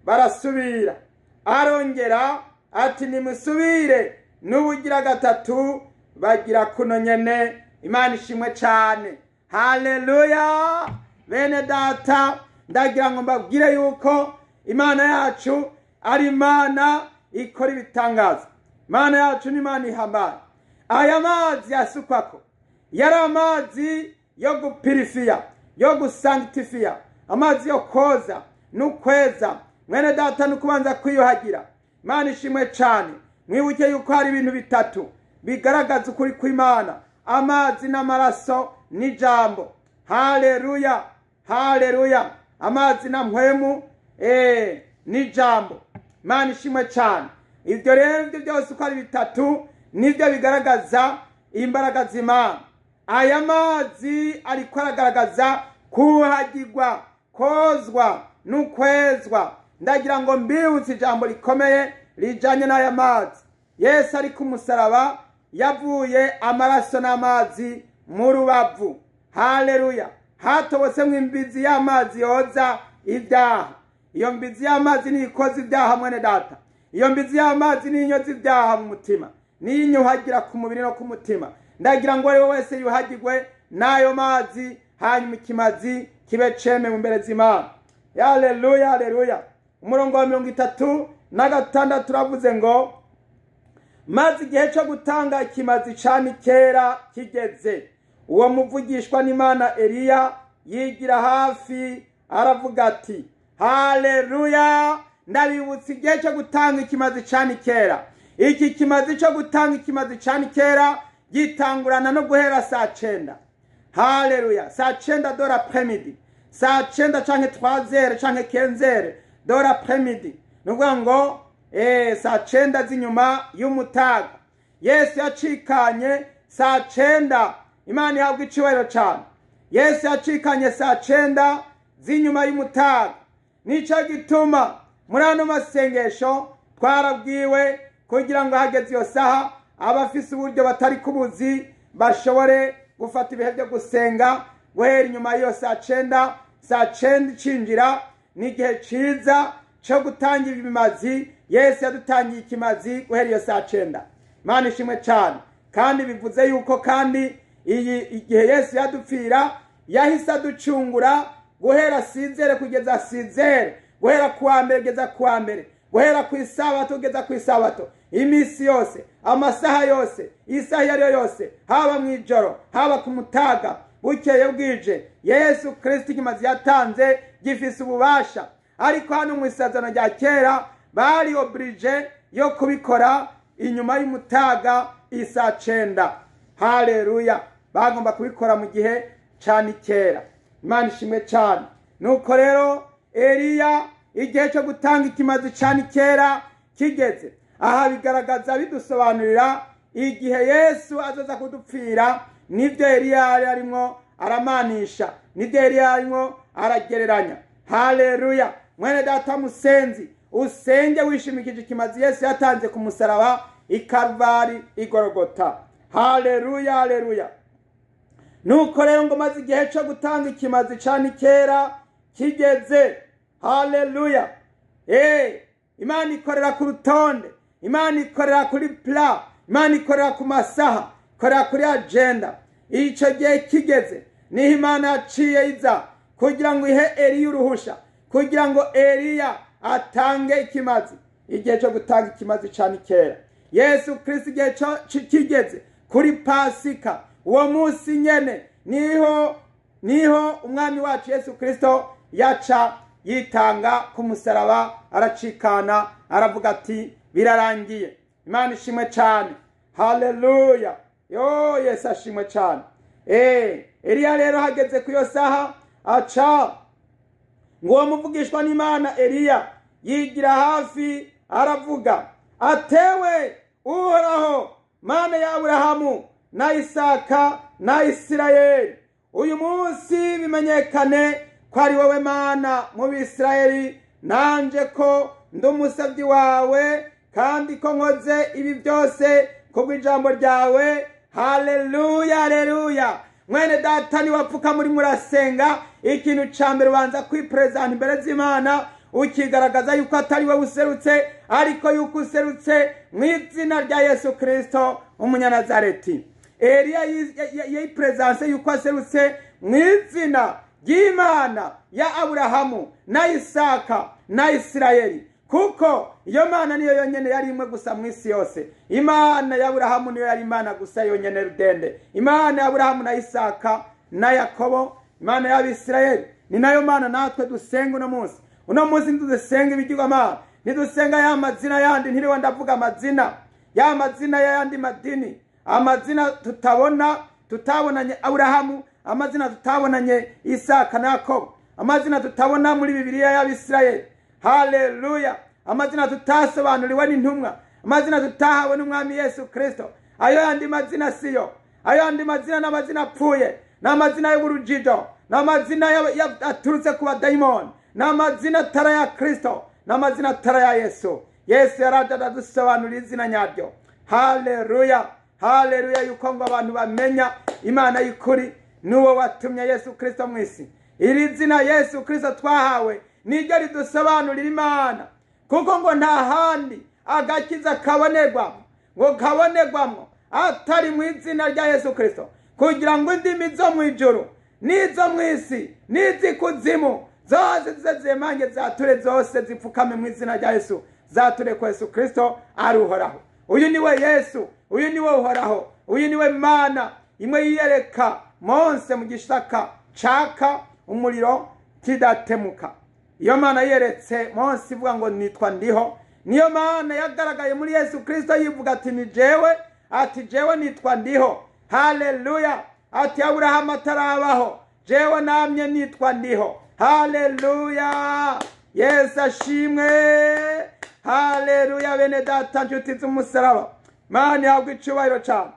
Barasubira. Arongera ati nimusubire n'ubugira gatatu. Bagira kuno nyene. Imana ishimwe cyane. Haleluya. Bene data, ndagira ngo mbabwire yuko Imana yacu ari Imana ikora ibitangaza. Imana yacu ni Imana ihambaye. Aya mazi yasukwako yari amazi yo gupirifiya, yo gusanctifiya, amazi yo koza n'ukweza. Mwene data nukubanza kwiyuhagira. Imana ishimwe cyane. Mwibuke yuko hari ibintu bitatu bigaragaza ukuri kw'Imana: amazi n'amaraso n'ijambo. Haleluya, haleluya. Amazi na mpwemu n'ijambo. Imana ishimwe cyane. Ibyo rero ibyo byose uko ari bitatu nibyo bigaragaza imbaraga z'Imana. Aya mazi ariko aragaragaza kuhagirwa, kozwa n'ukwezwa. Ndagira ngo mbibutse ijambo rikomeye rijanye n'aya mazi. Yesu ari ku musaraba yavuye amaraso n'amazi mu rubavu. Haleluya. Hatobotsemwe imbizi y'amazi yoza ibyaha. Iyo mbizi y'amazi ni ikoze ibyaha mwene data. Iyo mbizi y'amazi ni inyoza ibyaha mu mutima, ni inyuhagira ku mubiri no ku mutima. Ndagira ngo wewe wese yuhagirwe n'ayo mazi, hanyuma ikimazi kibe ceme mu mbere z'Imana. haleluya haleluya. Umurongo wa 36 turavuze ngo maze igihe cyo gutanga ikimazi cani kera kigeze, uwo muvugishwa n'Imana Eliya yigira hafi aravuga ati haleluya. Ndabibutsa igihe cyo gutanga ikimazi cani kera. Iki kimazi cyo gutanga ikimazi cani kera gitangurana no guhera saa 9. Haleluya. Saa 9 de l'après-midi. Saa 9 canke 3h canke 15h de l'après-midi. Nuvuga ngo saa 9 z'inyuma y'umutaga. Yesu yacikanye saa 9. Imana ihabwa icubahiro cyane. Yesu yacikanye saa 9 z'inyuma y'umutaga. Nico gituma muri ano masengesho twarabwiwe kugira ngo hageze iyo saha abafise uburyo batari kubuzi bashobore gufata ibihe byo gusenga guhera inyuma y'iyo saa 9. Saa 9 cinjira ni igihe ciza cyo gutangira ibimazi. Yesu yadutangiye ikimazi guhera iyo saa 9. Imana ishimwe cyane. Kandi bivuze yuko kandi igihe Yesu yadupfira yahise aducungura guhera 6h kugeza 6h, guhera kuwa mbere kugeza kuwa mbere, guhera ku isabato kugeza ku isabato, imisi yose, amasaha yose, isaha yariyo yose, haba mu ijoro haba ku mutaga, bukeye bwije. Yesu Kristo ikimazi yatanze gifise ububasha. Ariko hano mu isezerano rya kera bari oblige yo kubikora inyuma y'umutaga isaa 9. Haleluya. Bagomba kubikora mu gihe cani kera. Imana ishimwe cyane. Nuko rero Eliya igihe cyo gutanga ikimazi cani kera kigeze. Aha bigaragaza bidusobanurira igihe Yesu azoza kudupfira. Nibyo Eliya arimo aramanisha, nibyo Eliya arimo aragereranya. Haleluya. Mwene data musenzi, usenge wishimikije ikimazi Yesu yatanze ku musaraba i Kalvari i Golgota. Haleluya haleluya. Nuko rero ngo maze igihe cyo gutanga ikimazi cani kera kigeze. Haleluya. Imana ikorera ku rutonde, Imana ikorera kuri plan, Imana ikorera ku masaha, ikorera kuri agenda. Ico gihe kigeze ni Imana yaciye iza kugira ngo ihe Eliya uruhusha, kugira ngo Eliya atange ikimazi. Igihe cyo gutanga ikimazi cani kera Yesu Kristo igihe kigeze kuri Pasika. Uwo munsi nyene niho umwami wacu Yesu Kristo yaca yitanga ku musaraba, aracikana, aravuga ati birarangiye. Imana ishimwe cyane. Haleluya. Yesu ashimwe cyane. Eliya rero hageze ku iyo saha aca ngo uwo muvugishwa n'Imana Eliya yigira hafi aravuga atewe Uhoraho Mana ya Aburahamu na Isaka na Isirayeli, uyu munsi bimenyekane ko ari wowe Mana mu Bisirayeli, nanje ko ndi umusavyi wawe kandi ko nkoze ibi byose kubw'ijambo ryawe. Haleluya haleluya. Mwene data ni wapfuka muri murasenga, ikintu cyambere ubanza kwipresenta imbere z'Imana ukigaragaza yuko atari wowe userutse, ariko yuko userutse mu izina rya Yesu Kristo umunyanazareti. Eliya yipresence yuko aserutse mu izina ry'Imana ya Aburahamu na Isaka na Isirayeli, kuko iyo Mana niyo yonyene yari imwe gusa mu isi yose. Imana ya Aburahamu niyo yari Imana gusa yonyene rudende. Imana ya Aburahamu na Isaka na Yakobo, Imana ya Isirayeli ni nayo Mana natwe dusenga uno munsi ntidusenga ibigirwamana, ntidusenga ya mazina yandi. Ntiriwe ndavuga amazina ya mazina yandi madini, amazina tutabonanye Aburahamu, amazina tutabonanye Isaka na Yakobo, amazina tutabona muri Bibiliya y'Abisirayeli. Haleluya. Amazina tutasobanuriwe n'intumwa, amazina tutahawe n'umwami Yesu Kristo. Ayo yandi mazina siyo. Ayo yandi mazina n'amazina apfuye, n'amazina y'uburujijo, n'amazina aturutse ku badayimoni, n'amazina atari ya Kristo, n'amazina atari ya Yesu. Yesu yaraje adusobanurira izina nyaryo. Haleluya haleluya. Yuko ngo abantu bamenya Imana y'ukuri n'uwo watumye Yesu Kristo mu isi. Iri zina Yesu Kristo twahawe niryo ridusobanurira Imana, kuko ngo nta handi agakiza kabonerwamo, ngo kabonerwamo atari mu izina rya Yesu Kristo, kugira ngo indimi zo mu ijuru n'izo mu isi n'iz'ikuzimu zose zizemange zature zose zipfukame mu izina rya Yesu, zature ko Yesu Kristo ari uhoraho. Uyu niwe Yesu, uyu niwe uhoraho, uyu niwe Mana imwe yiyereka Mose mu gishaka caka umuriro kidatemuka. Iyo Mana yeretse Mose ivuga ngo nitwa ndiho, niyo Mana yagaragaye muri Yesu Kristo yivuga ati ni jewe, ati jewe nitwa ndiho. Haleluya. Ati Aburahamu atarabaho, jewe namye nitwa ndiho. Haleluya. Yesu ashimwe. Haleluya. Bene data nshuti z'umusaraba, Mana yahabwa icubahiro cyane.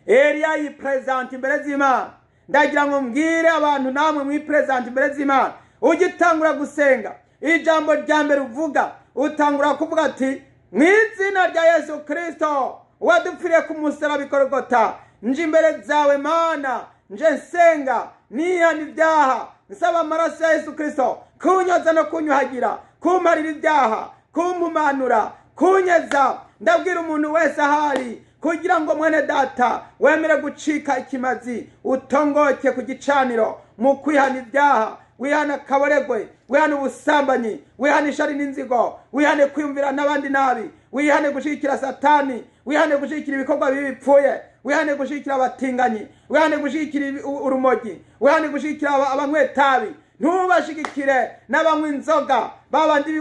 Eliya yipresenta imbere z'Imana. Ndagira ngo mbwire abantu namwe mwipresenta imbere z'Imana. Ugitangura gusenga, ijambo rya mbere uvuga, utangura kuvuga ati mu izina rya Yesu Kristo wadupfiriye ku musaraba Golgotha, nje imbere zawe Mana, nje nsenga nihana ibyaha, nsaba amaraso ya Yesu Kristo kunyoza no kunyuhagira, kumparira ibyaha, kumpumanura, kunyeza. Ndabwira umuntu wese ahari kugira ngo mwene data wemere gucika ikimazi, utongoke ku gicaniro mu kwihana ibyaha, wihana kaboregwe, wihana ubusambanyi, wihana ishari n'inzigo, wihane kwiyumvira n'abandi nabi, wihane gushikira Satani, wihane gushikira ibikorwa bibi bipfuye, wihane gushikira abatinganyi, wihane gushikira urumogi, wihane gushikira abanywe tabi, ntubashigikire n'abanywe inzoga, babandi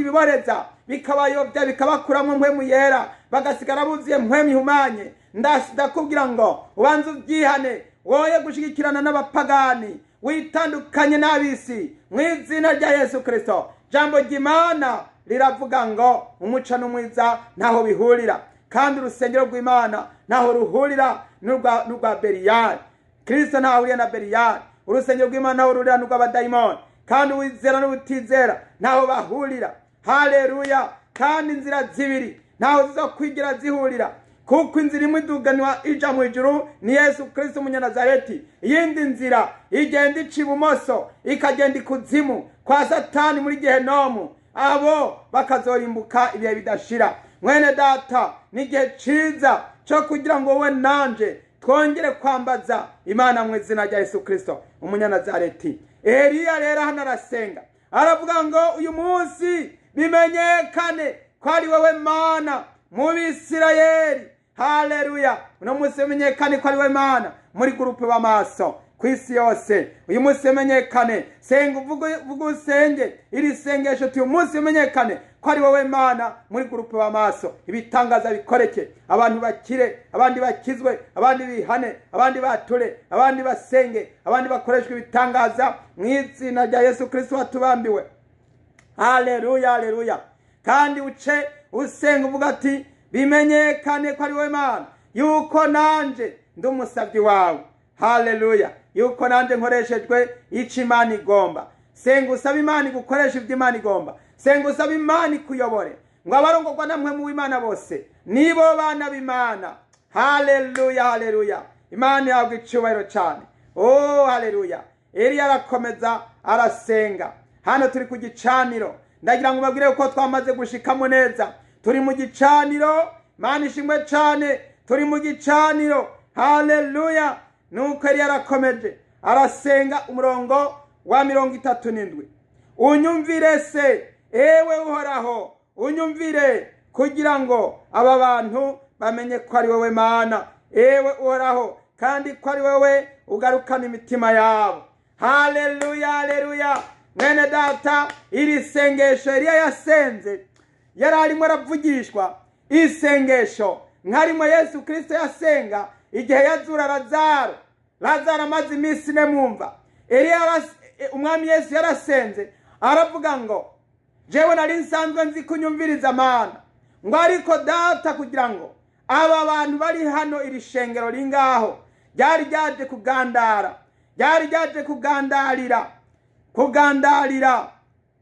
biboreza bikabayobya bikabakuramwo mpwemu yera, bagasigara buziye mpwemu ihumanye. Ndakubwira ngo ubanze ubyihane, woye gushigikirana n'abapagani, witandukanye n'abisi mu izina rya Yesu Kristo. Jambo ry'Imana riravuga ngo umuca n'umwiza ntaho bihurira, kandi urusengero rw'Imana ntaho ruhurira n'urwa Beliyali. Kristo ntahuriye na Beliyali. Urusengero rw'Imana ntaho ruhurira n'urw'abadayimoni, kandi uwizera n'ubutizera ntaho bahurira. Haleluya. Kandi inzira zibiri ntaho zizokwigira zihurira, kuko inzira imwe iduganwa ija mu ijuru ni Yesu Kristo Umunyanazareti. Iyindi nzira igenda ica ibumoso ikagenda ikuzimu kwa Satani muri Gehenomu, abo bakazorimbuka ibihe bidashira. Mwene data, ni igihe ciza cyo kugira ngo wowe nanje twongere kwambaza Imana mu izina rya Yesu Kristo Umunyanazareti. Eliya rero hano arasenga, aravuga ngo uyu munsi bimenyekane ko ari wowe Mana mu Bisirayeli. Haleluya. Uno munsi bimenyekane ko ari wowe Mana muri gurupe b'amaso kwisi yose. Uyu munsi bimenyekane, senga uvuga usenge iri sengesho uyu munsi bimenyekane ko ari wowe Mana muri gurupe b'amaso. Ibitangaza bikoreke, abantu bakire, abandi bakizwe, abandi bihane, abandi bature, abandi basenge, abandi bakoreshwe ibitangaza mu izina rya Yesu Kristo watubambiwe. Haleluya, haleluya. Kandi uce usenga uvuga ati bimenyekane ko ari wowe Mana, yuko nanje ndi umusavyi wawe. Haleluya. Yuko nanje nkoreshejwe ico Imana igomba. Senga usaba Imana gukoresha ibyo Imana igomba. Senga usaba Imana kuyobore ngo abarongorwa namwe mu Imana bose nibo bana b'Imana. Haleluya, haleluya. Imana yahabwa icubahiro cyane. Oh, haleluya. Eliya arakomeza arasenga. Hano turi ku gicaniro. Ndagira ngo mbabwire ko twamaze gushikamo neza. Turi mu gicaniro. Imana ishimwe cyane. Turi mu gicaniro. Haleluya. Nuko Eliya arakomeje arasenga umurongo wa 37. Unyumvire se ewe uhoraho, unyumvire kugira ngo aba bantu bamenye ko ari wowe Mana, ewe uhoraho, kandi ko ari wowe ugarukana imitima yabo. Haleluya, haleluya. Mwene data, iri sengesho Eliya yasenze yari arimo aravugishwa isengesho nkarimo Yesu Kristo yasenga igihe yazura Lazaro. Lazaro amaze iminsi ine mumva. Eliya umwami Yesu yarasenze aravuga ngo jewe nari nsanzwe nzi kunyumviriza Mana, ngo ariko data kugira ngo aba bantu bari hano iri shengero ringaho ryari ryaje kugandara, ryari ryaje kugandalira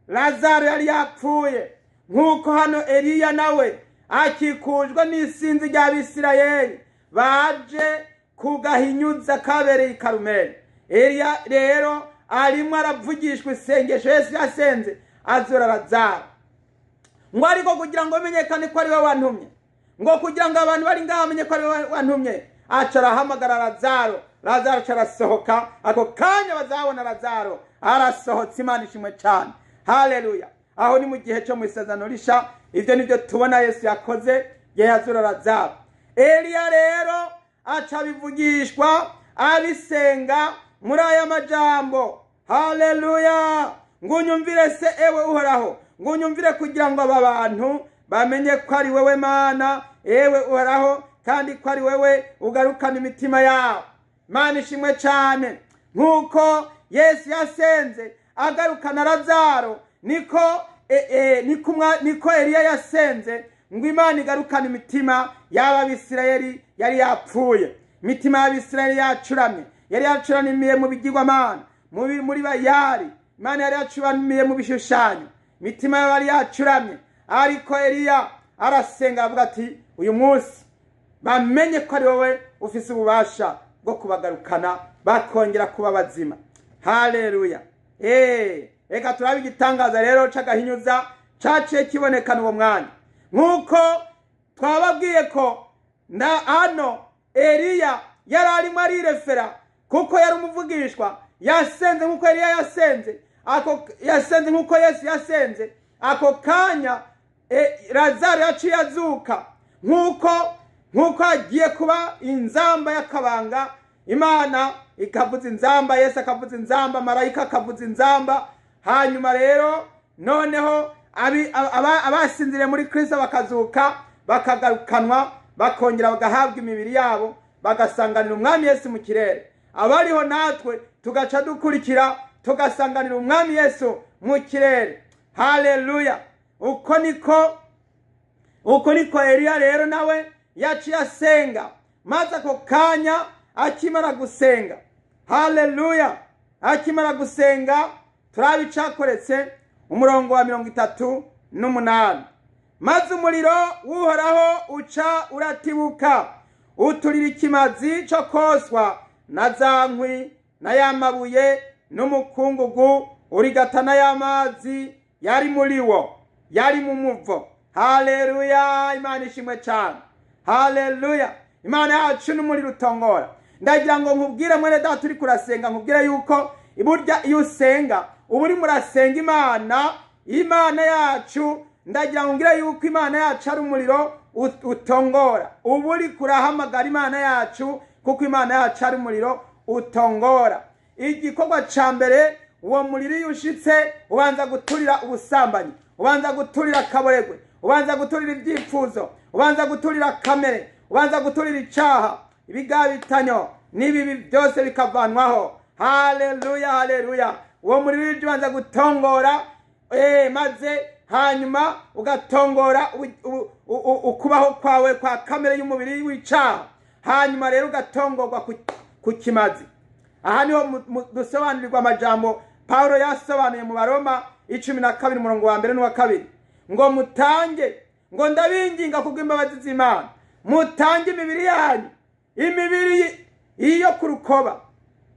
Lazaro yari yapfuye, nkuko hano Eliya nawe akikujwe n'isinzi ry'Abisirayeli baje kugahinyuza kabereye i Karumeli. Eliya rero arimo aravugishwa isengesho Yesu yasenze azura Lazaro, ngo ariko kugira ngo menyekane ko ari we wantumye, ngo kugira ngo abantu bari ngaho bamenye ko ari we wantumye, aca arahamagara Lazaro. Lazaro arasohoka, ako kanya bazabona Lazaro arasohotse. Imana ishimwe cyane. Haleluya. Aho ni mu gihe cyo mu isezerano risha. Ibyo nibyo tubona Yesu yakoze igihe yazura Lazaro. Eliya rero aca bivugishwa abisenga muri aya majambo. Haleluya. Ngunyumvire se ewe Uhoraho, ngunyumvire kugira ngo aba bantu bamenye ko ari wewe Mana, ewe Uhoraho, kandi ko ari wewe ugarukana imitima yabo. Imana ishimwe cyane. Nkuko Yesu yasenze agarukana Lazaro, niko Eliya yasenze ngo Imana igarukana imitima y'Abisirayeli yari yapfuye. Imitima y'Abisirayeli yacuramye, yari yacuraniye mu bigirwamana, muri Bayali. Imana yari yacuraniye mu bishushanyo, imitima yari yacuramye. Ariko Eliya arasenga avuga ati uyu munsi bamenye ko ari wowe ufise ububasha bwo kubagarukana bakongera kuba bazima. Haleluya. Eka turabe igitangaza rero c'agahinyuza caciye kibonekana uwo mwanya. Nkuko twababwiye ko hano Eliya yari arimo arirefera kuko yari umuvugishwa, yasenze nkuko Eliya yasenze nkuko Yesu yasenze. Ako kanya Lazaro yaciye azuka nkuko agiye kuba inzamba y'akabanga. Imana ikavuza inzamba, Yesu akavuza inzamba, marayika akavuza inzamba. Hanyuma rero noneho abasinzire muri Kristo bakazuka, bakagarukanwa, bakongera bagahabwa imibiri yabo, bagasanganira umwami Yesu mu kirere. Abariho natwe tugaca dukurikira tugasanganira umwami Yesu mu kirere. Haleluya. Uko niko Eliya rero nawe yaciye asenga, maze ako kanya akimara gusenga. Haleluya. Akimara gusenga turabicakoretse umurongo wa 38. Maze umuriro w'Uhoraho uca uratibuka uturira ikimazi cyo koswa na za nkwi na yamabuye n'umukungugu urigatana y'amazi yari muri wo, yari mu muvo. Haleluya. Imana ishimwe cyane. Haleluya. Imana yacu n'umuriro utongora. Ndagira ngo nkubwire mwene data turi kurasenga, nkubwire yuko iburya iyo usenga uba uri murasenga Imana yacu. Ndagira ngo ngire yuko Imana yacu ari umuriro utongora. Uba uri kurahamagara Imana yacu kuko Imana yacu ari umuriro utongora. Igikorwa ca mbere, uwo muriro iyo ushitse ubanza guturira ubusambanyi, ubanza guturira akaboregwe, ubanza guturira ibyifuzo, ubanza guturira kamere, ubanza guturira icaha, ibigabitanyo n'ibibi byose bikavanwaho. Haleluya. Haleluya. Uwo muriro ubanza gutongora, maze hanyuma ugatongora ukubaho kwawe kwa kamere y'umubiri w'icaha. Hanyuma rero ugatongorwa ku kimazi. Aha niho dusobanurirwa amajambo Paulo yasobanuye mu Baroma 12 umurongo wa 1 n'uwa 2 ngo mutange, ngo ndabinginga kubw'imbabazi z'Imana, mutange imibiri yanyu, imibiri iyo ku rukoba,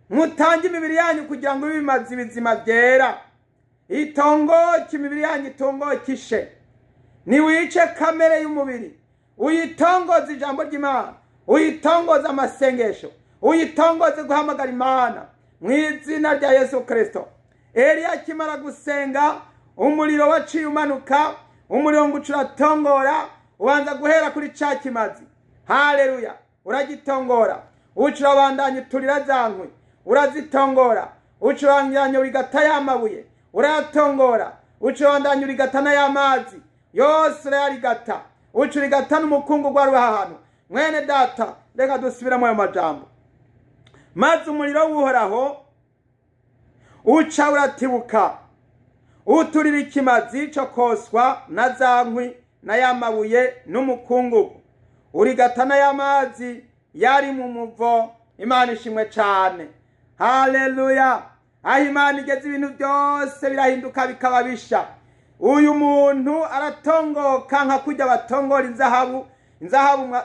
mutange imibiri yanyu kugira ngo ibimazi bizima byera. Itongoke imibiri yanyu, itongokishe. Niwice kamere y'umubiri, uyitongoze ijambo ry'Imana, uyitongoze amasengesho, uyitongoze guhamagara Imana mu izina rya Yesu Kristo. Eliya akimara gusenga, umuriro waciye umanuka, umuriro ngo ucuratongora, ubanza guhera kuri ca kimazi. Haleluya. Uragitongora, ucurabandanya uturira za nkwi, urazitongora, ucurangiranya urigata y'amabuye, uratongora, ucurabandanya urigatana y'amazi yose urayarigata, ucurigata n'umukungu gwa ruhahano. Mwene data, reka dusubiramo ayo majambo. Maze umuriro w'Uhoraho uca uratibuka uturira ikimazi cyo koswa na za nkwi na yamabuye n'umukungugu urigatana y'amazi yari mu muvo. Imana ishimwe cyane. Haleluya. Aho Imana igeze ibintu byose birahinduka bikaba bisha. Uyu muntu aratongoka nka kujya batongora inzahabu.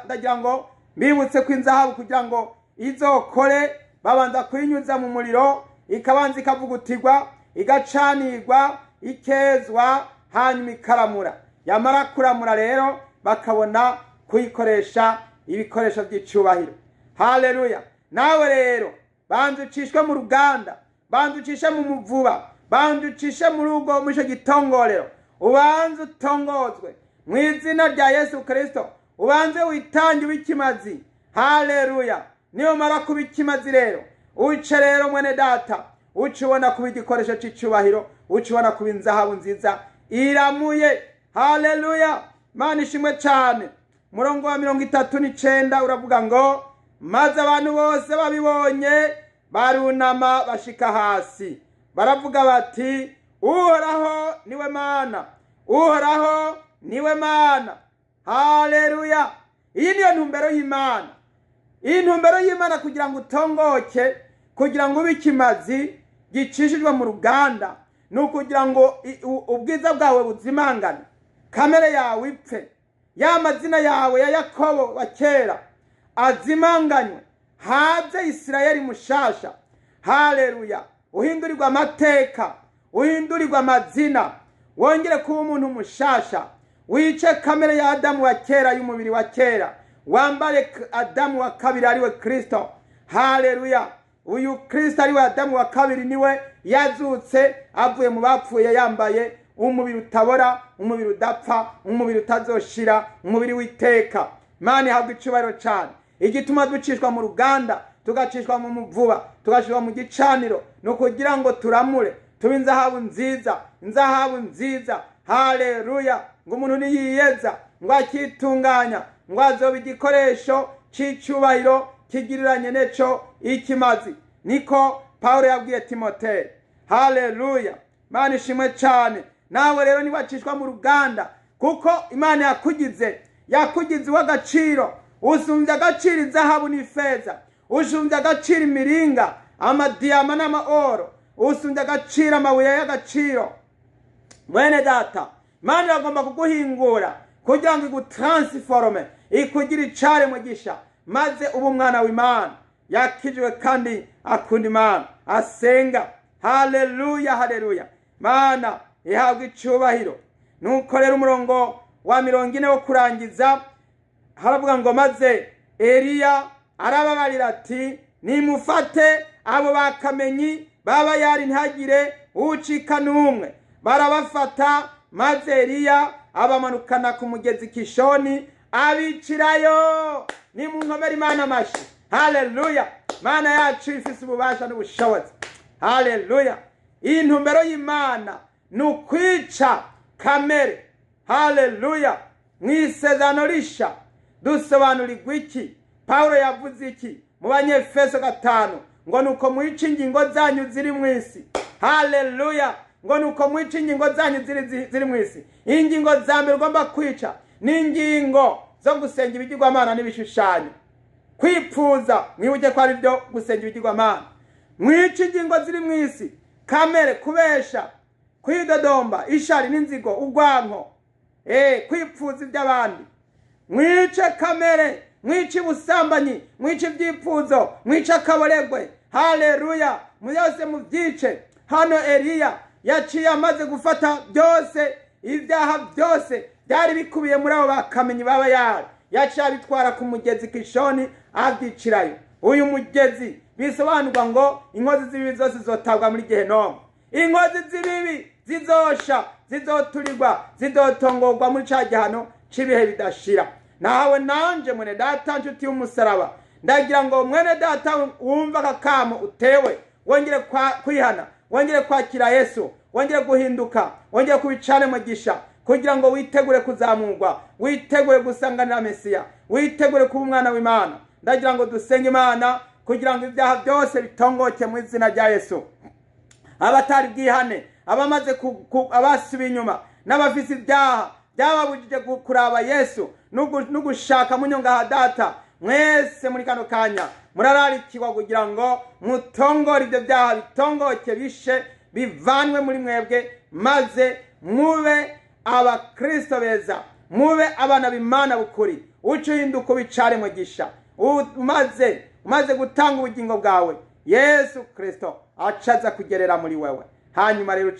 Ndagira ngo mbibutse ko inzahabu kugira ngo izokore babanza kuyinyuza mu muriro, ikabanza ikavugutirwa, igacanirwa, ikezwa, hanyuma ikaramura. Yamara kuramura rero bakabona kuyikoresha ibikoresho by'icubahiro. Haleluya. Nawe rero banza ucishwe mu ruganda, banducishe mu muvuba, banducishe mu rugo muri icyo gitongorero, ubanze utongozwe mu izina rya Yesu Kristo, ubanze witange w'ikimazi. Haleluya! niyo mara kuba ikimazi rero, uce rero mwene data, uce ubona kuba igikoresho cy'icyubahiro, uce ubona kuba inzahabu nziza iramuye. Haleluya! Mana ishimwe cyane. Murongo wa 39 uravuga ngo, maze abantu bose babibonye barunama bashika hasi, baravuga bati, uhoraho niwe Mana, uhoraho niwe Mana. Haleluya! iyi niyo ntumbero y'Imana. iyi ntumbero y'Imana kugira ngo utongoke, kugira ngo ube ikimazi gicishijwe mu ruganda, ni ukugira ngo ubwiza bwawe buzimangane, kamere yawe ipfe, ya mazina yawe ya Yakobo wa kera azimanganywe, haze Isirayeli mushasha. Haleluya! uhindurirwa amateka, uhindurirwa amazina, wongere kuba umuntu mushasha, wice kamere ya Adamu wa kera y'umubiri wa kera, wambare Adamu wa kabiri ariwe Kristo. Haleluya! uyu Kristo ariwe Adamu wa kabiri, niwe yazutse avuye mu bapfuye yambaye umubiri utabora, umubiri udapfa, umubiri utazoshira, umubiri w'iteka. Imana ihabwa icubahiro cyane. igituma ducishwa mu ruganda, tugacishwa mu muvuba, tugashirwa mu gicaniro, no kugira ngo turamure, tube inzahabu nziza, inzahabu nziza. Haleluya! ngo umuntu niyiyeza, ngo akitunganya, ngo azoba igikoresho cy'icyubahiro kigiriranye neco ikimazi. niko Paulo yabwiye Timoteyo. Haleluya! Imana ishimwe cyane. nawe rero niwacishwa mu ruganda, kuko Imana yakugize w'agaciro, usumbya agaciro inzahabu n'ifeza, usumbya agaciro imiringa, amadiyama n'amaoro, usumbya agaciro amabuye y'agaciro. mwene data, Imana iragomba kuguhingura kugira ngo igutransforme, ikugira icare mugisha, maze ubu umwana w'Imana yakijwe kandi akunda Imana, asenga. Haleluya! haleluya! Mana ihabwa icubahiro. nuko rero umurongo wa 40 wo kurangiza haravuga ngo, maze Eliya arababarira ati, nimufate abo bakamenyi baba yari ntagire ucika n'umwe. barabafata, maze Eliya abamanukana ku mugezi Kishoni abicirayo. nimunkomere Imana amashi. Haleluya! Mana yacu ifise ububasha n'ubushobozi. Haleluya! iyi ntumbero y'Imana nukwica kamere. Haleluya! mwisezerano risha dusobanurirwa iki? Paulo yavuze iki mu Banyefeso 5? ngo nuko mwica ingingo zanyu ziri mwisi. Haleluya! ngo nuko mwica ingingo zanyu ziri mwisi. ingingo za mbere ugomba kwica ni ingingo zo gusenga ibigirwamana n'ibishushanyo, kwipfuza. mwibuke ko ari byo gusenga ibigirwamana. mwica ingingo ziri mwisi: kamere, kubesha, kwidodomba, ishari n'inzigo, urwanko, kwipfuza iby'abandi. mwice kamere, mwice ubusambanyi, mwice ibyipfuzo, mwice akaboregwe. Haleluya! muyose mubyice. hano Eliya yaciye amaze gufata byose, ibyaha byose byari bikubiye muri abo bakamenyi baba yari, yaciye abitwara ku mugezi Kishoni abyicirayo. uyu mugezi bisobanurwa ngo inkozi z'ibibi zose zizotabwa muri Gehenomu. inkozi z'ibibi zizosha, zizoturirwa, zizotongorwa muri ca gihano c'ibihe bidashira. nawe nanje mwene data, nshuti y'umusaraba, ndagira ngo mwene data wumva akakamo utewe, wongere kwihana, wongere kwakira Yesu, wongere guhinduka, wongere kubicane mugisha, kugira ngo witegure kuzamurwa, witegure gusanganira Mesiya, witegure kuba umwana w'Imana. ndagira ngo dusenge Imana kugira ngo ibyaha byose bitongoke mu izina rya Yesu. abatari bwihane, abamaze abasubiye inyuma, n'abafise ibyaha byababujije kuraba Yesu no gushaka munyonga ha data, mwese muri kano kanya murararikirwa kugira ngo mutongore ibyo byaha bitongoke, bishe, bivanwe muri mwebwe, maze mube abakristo beza, mube abana b'Imana bukuri, ucuhinduka ubicare mugisha, umaze gutanga ubugingo bwawe. Yesu Kristo acaza kugerera muri wewe, hanyuma rero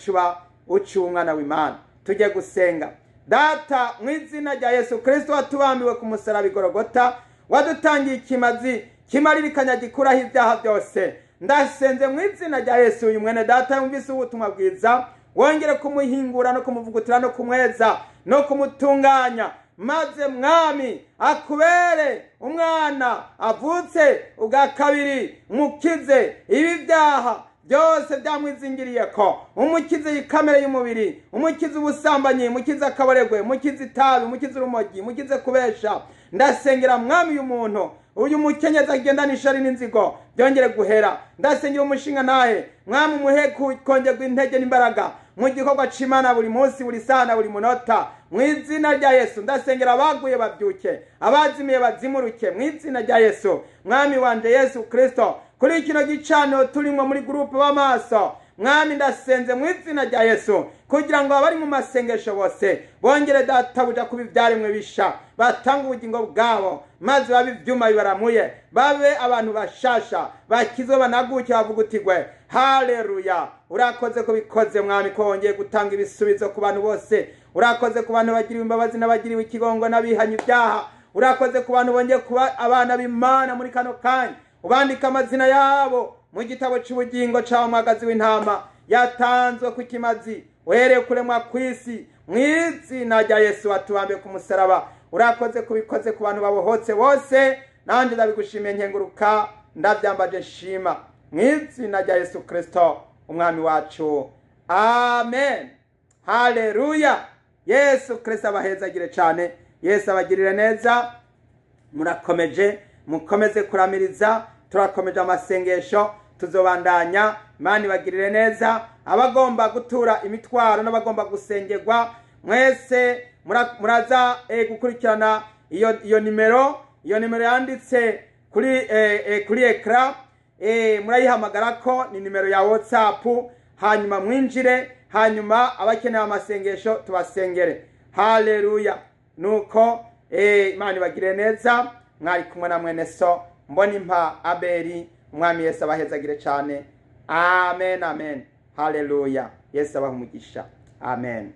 uci umwana w'Imana. tujye gusenga. Data, mu izina rya Yesu Kristo watubambiwe ku musaraba i Golgota, wadutangiye ikimazi kimaririkanya gikuraho ibyaha byose, ndasenze mu izina rya Yesu. Uyu mwene data yumvise ubutumwa bwiza, wongere kumuhingura no kumuvugutira no kumweza no kumutunganya, maze mwami akubere umwana avutse ubwa kabiri, mukize ibi byaha byose byamwizingiriye ko, umukize ikamere y'umubiri, umukize ubusambanyi, umukize akaboregwe, umukize itabi, umukize urumogi, umukize kubesha. Ndasengera mwami uyu muntu, uyu mukenyezi agendana ishari n'inzigo byongere guhera. Ndasengera umushinga nahe mwami umuhe kongerwa intege n'imbaraga mu gikorwa c'Imana buri munsi, buri sana, buri munota, mu izina rya Yesu. Ndasengera abaguye babyuke, abazimiye bazimuruke mu izina rya Yesu. Mwami wanje Yesu Kristo, kuri kino gicaniro turimo muri groupe b'amaso, mwami ndasenze mu izina rya Yesu kugira ngo abari mu masengesho bose bongere databuja kuba ibyaremwe bisha, batanga ubugingo bwabo, maze babe ivyuma bibaramuye, babe abantu bashasha, bakizwe banaguke bavugutigwe. Haleluya! Urakoze ko bikoze mwami, ko wongeye gutanga ibisubizo ku bantu bose. Urakoze ku bantu bagiriwe imbabazi n'abagiriwe ikigongo n'abihanye ibyaha. Urakoze ku bantu bongeye kuba abana b'Imana muri kano kanya, ubandika amazina yabo mu gitabo cy'ubugingo cyawe mwagazi w'intama yatanzwe ku kimazi uhereye kuremwa kw'isi, mu izina rya Yesu watubambe ku musaraba. Urakoze kubikoze ku bantu babohotse bose, nanjye ndabigushimiye nkenguruka ndabyambaje shima mu izina rya Yesu Kristo umwami wacu, amen. Haleluya! Yesu Kristo abahezagire cyane, Yesu abagirire neza. Murakomeje, mukomeze kuramiriza, turakomeje amasengesho, tuzobandanya. Imana ibagirire neza. Abagomba gutura imitwaro n'abagomba gusengerwa mwese muraza gukurikirana iyo nimero yanditse kuri ekra, murayihamagara ko ni nimero ya WhatsApp, hanyuma mwinjire, hanyuma abakeneye amasengesho tubasengere. Haleluya! Nuko Imana ibagirire neza. Mwari kumwe na mwene so Mbonimpa Abeli. Umwami Yesu abahezagire cyane, amen, amen. Haleluya! Yesu abaha umugisha, amen.